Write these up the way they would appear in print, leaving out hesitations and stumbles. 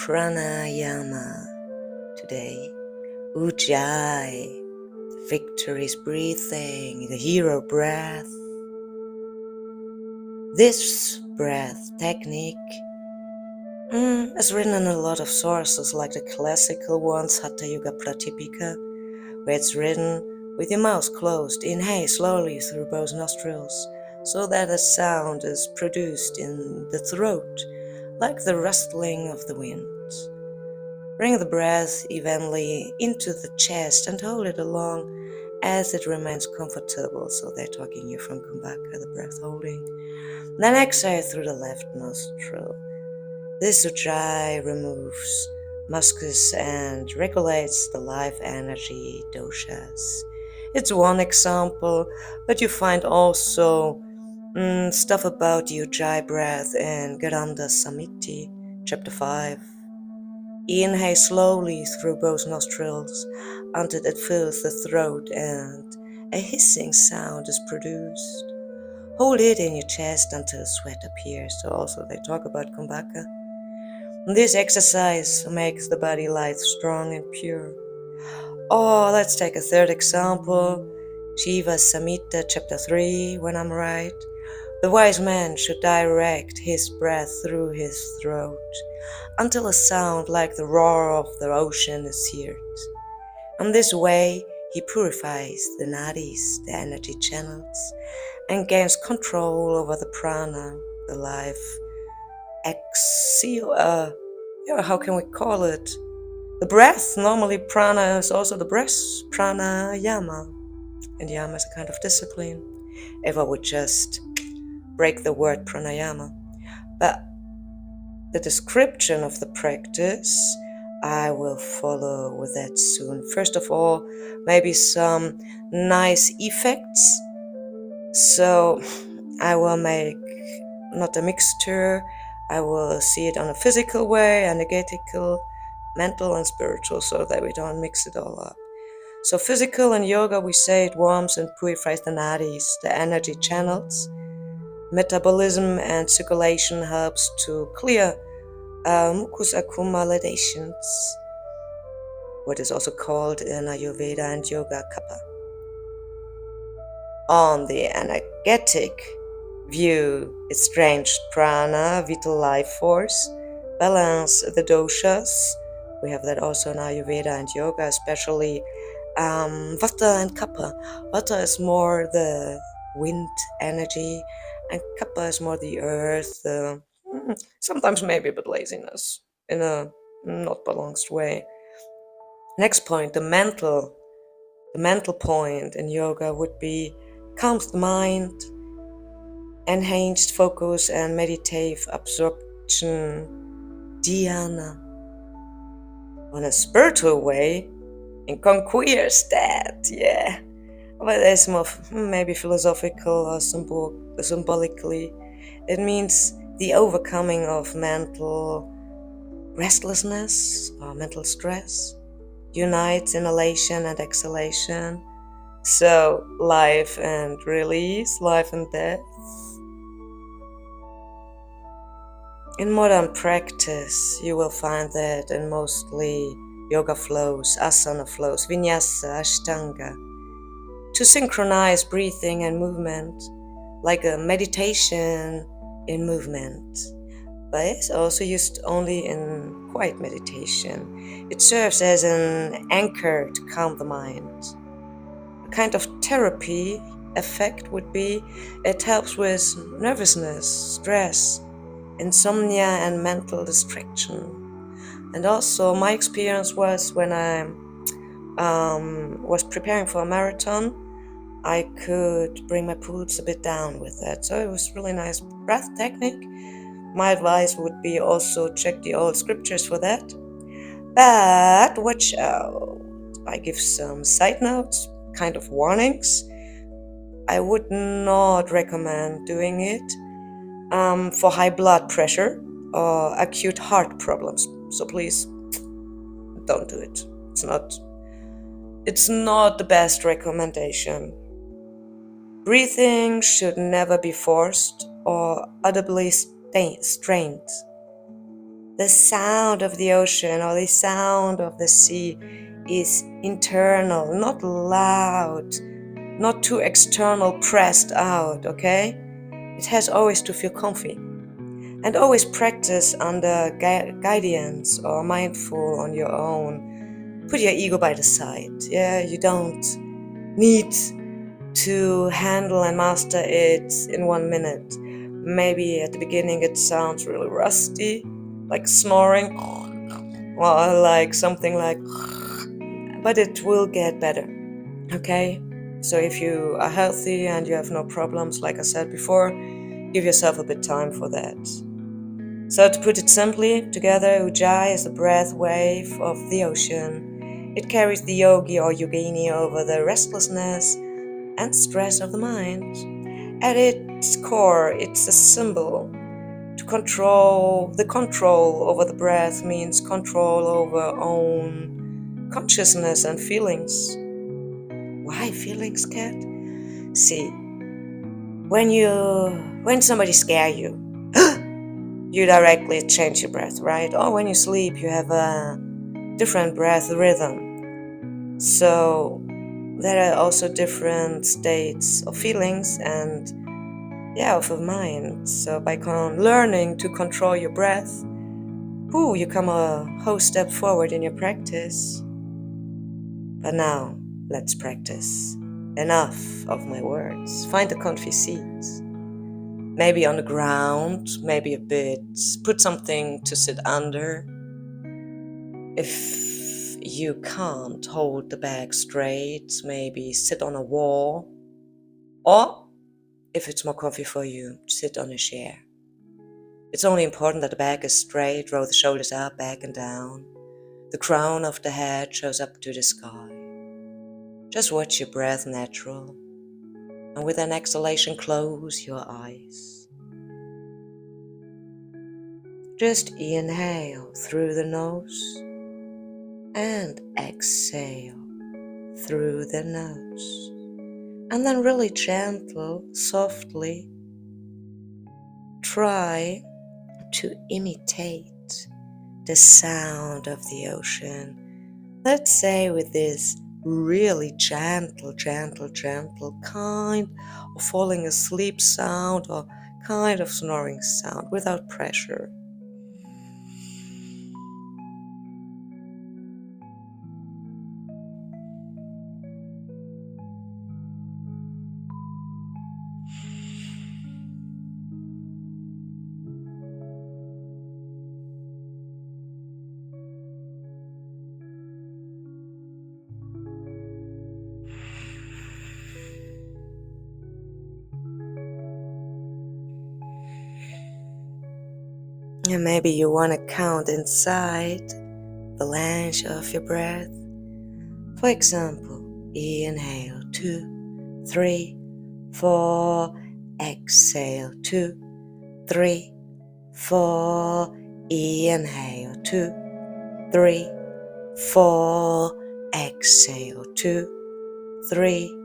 Pranayama today. Ujjayi, the victory's breathing, the hero breath. This breath technique is written in a lot of sources, like the classical ones, Haṭha Yoga Pradīpikā, where it's written with your mouth closed. Inhale slowly through both nostrils, so that a sound is produced in the throat, like the rustling of the wind. Bring the breath evenly into the chest and hold it along as it remains comfortable. So they're talking you from Kumbhaka, the breath holding. Then exhale through the left nostril. This Ujjayi removes mucus and regulates the life energy, doṣas. It's one example, but you find also stuff about the Ujjayi breath in Gheraṇḍa Saṁhitā, chapter 5. Inhale slowly through both nostrils until it fills the throat and a hissing sound is produced. Hold it in your chest until sweat appears. So also they talk about Kumbhaka. This exercise makes the body light, strong and pure. Or let's take a third example. Shiva Samhita, chapter 3, when I'm right. The wise man should direct his breath through his throat until a sound like the roar of the ocean is heard. In this way, he purifies the nadis, the energy channels, and gains control over the prana, the life. How can we call it? The breath. Normally prana is also the breath, pranayama. And yama is a kind of discipline. If I would just break the word pranayama. But the description of the practice, I will follow with that soon. First of all, maybe some nice effects. So I will make not a mixture, I will see it on a physical way, energetical, mental and spiritual, so that we don't mix it all up. So physical in yoga, we say it warms and purifies the nadis, the energy channels. Metabolism and circulation helps to clear mucus accumulations, what is also called in Ayurveda and Yoga kapha. On the energetic view, it strengthens prana, vital life force, balance the doṣas. We have that also in Ayurveda and Yoga, especially Vata and Kapha. Vata is more the wind energy, and Kapha is more the earth, sometimes maybe a bit laziness in a not balanced way. Next point, the mental point in yoga would be calms the mind, enhanced focus and meditative absorption, dhyana. On a spiritual way, it conquers that, yeah. But it's more maybe philosophical or symbolically. It means the overcoming of mental restlessness or mental stress, unites inhalation and exhalation. So life and release, life and death. In modern practice, you will find that in mostly yoga flows, asana flows, vinyasa, ashtanga, to synchronize breathing and movement, like a meditation in movement. But it's also used only in quiet meditation. It serves as an anchor to calm the mind. A kind of therapy effect would be it helps with nervousness, stress, insomnia and mental distraction. And also my experience was when I was preparing for a marathon, I could bring my pulse a bit down with that. So it was really nice breath technique. My advice would be also check the old scriptures for that. But watch out. I give some side notes, kind of warnings. I would not recommend doing it for high blood pressure or acute heart problems. So please don't do it. It's not the best recommendation. Breathing should never be forced or audibly strained. the sound of the ocean or the sound of the sea is internal, not loud, not too external, pressed out, okay? It has always to feel comfy. And always practice under guidance or mindful on your own. Put your ego by the side. Yeah, you don't need to handle and master it in 1 minute. Maybe at the beginning it sounds really rusty, like snoring, or like something like, but it will get better, okay? So if you are healthy and you have no problems, like I said before, give yourself a bit time for that. So to put it simply, together, Ujjayi is the breath wave of the ocean. It carries the yogi or yogini over the restlessness and stress of the mind. At its core, it's a symbol. To control, the control over the breath means control over own consciousness and feelings. Why feelings, Kat? See, when somebody scares you, you directly change your breath, right? Or when you sleep, you have a different breath rhythm. So there are also different states of feelings and of the mind. So by learning to control your breath, you come a whole step forward in your practice. But now, let's practice. Enough of my words. Find a comfy seat. Maybe on the ground, maybe a bit. Put something to sit under. If you can't hold the bag straight, maybe sit on a wall. Or, if it's more comfy for you, sit on a chair. It's only important that the back is straight, roll the shoulders up, back and down. The crown of the head shows up to the sky. Just watch your breath natural. And with an exhalation, close your eyes. Just inhale through the nose and exhale through the nose. And then really gentle, softly, try to imitate the sound of the ocean. Let's say with this really gentle kind of falling asleep sound or kind of snoring sound without pressure. And maybe you want to count inside the length of your breath. For example, inhale 2, 3, 4, exhale 2, 3, 4, inhale 2, 3, 4, exhale 2, 3,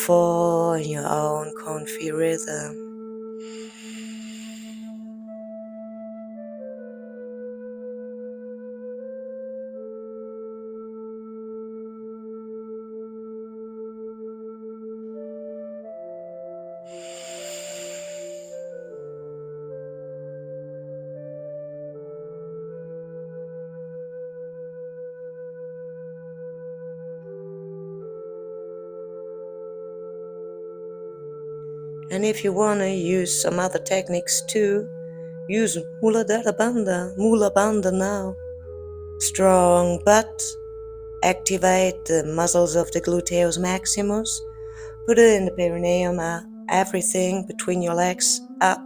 4 in your own comfy rhythm. And if you want to use some other techniques too, use Mula Bandha now. Strong butt, activate the muscles of the gluteus maximus, put it in the perineum, everything between your legs up,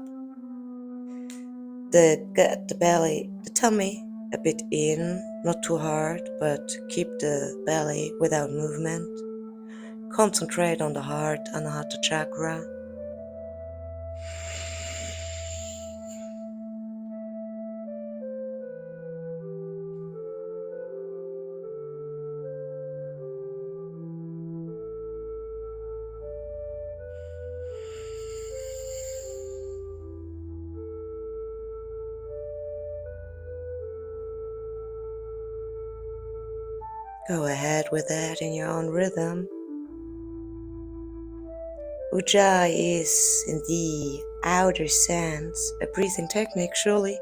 the gut, the belly, the tummy, a bit in, not too hard, but keep the belly without movement. Concentrate on the heart, Anahata chakra. Go ahead with that in your own rhythm. Ujjayi is, in the outer sense, a breathing technique, surely.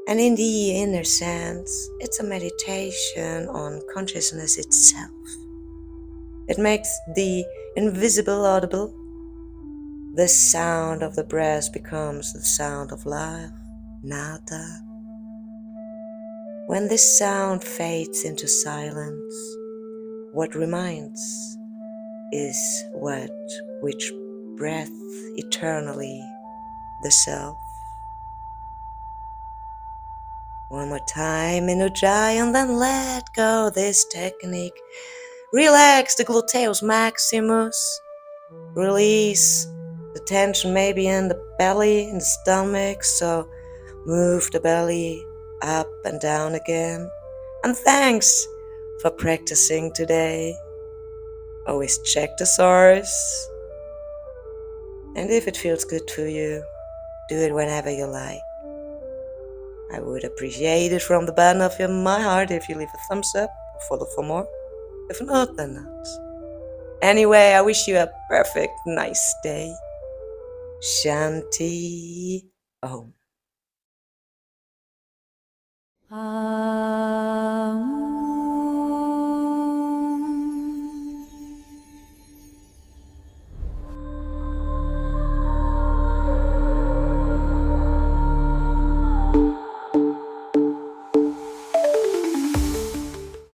And in the inner sense, it's a meditation on consciousness itself. It makes the invisible audible. The sound of the breath becomes the sound of life, nada. When this sound fades into silence, what remains is which breath eternally, the self. One more time in Ujjayi and then let go this technique. Relax the gluteus maximus. Release the tension maybe in the belly, in the stomach, so move the belly up and down again. And thanks for practicing today. Always check the source. And if it feels good to you, do it whenever you like. I would appreciate it from the bottom of my heart if you leave a thumbs up or follow for more. If not, then not. Anyway, I wish you a perfect, nice day. Shanti Om.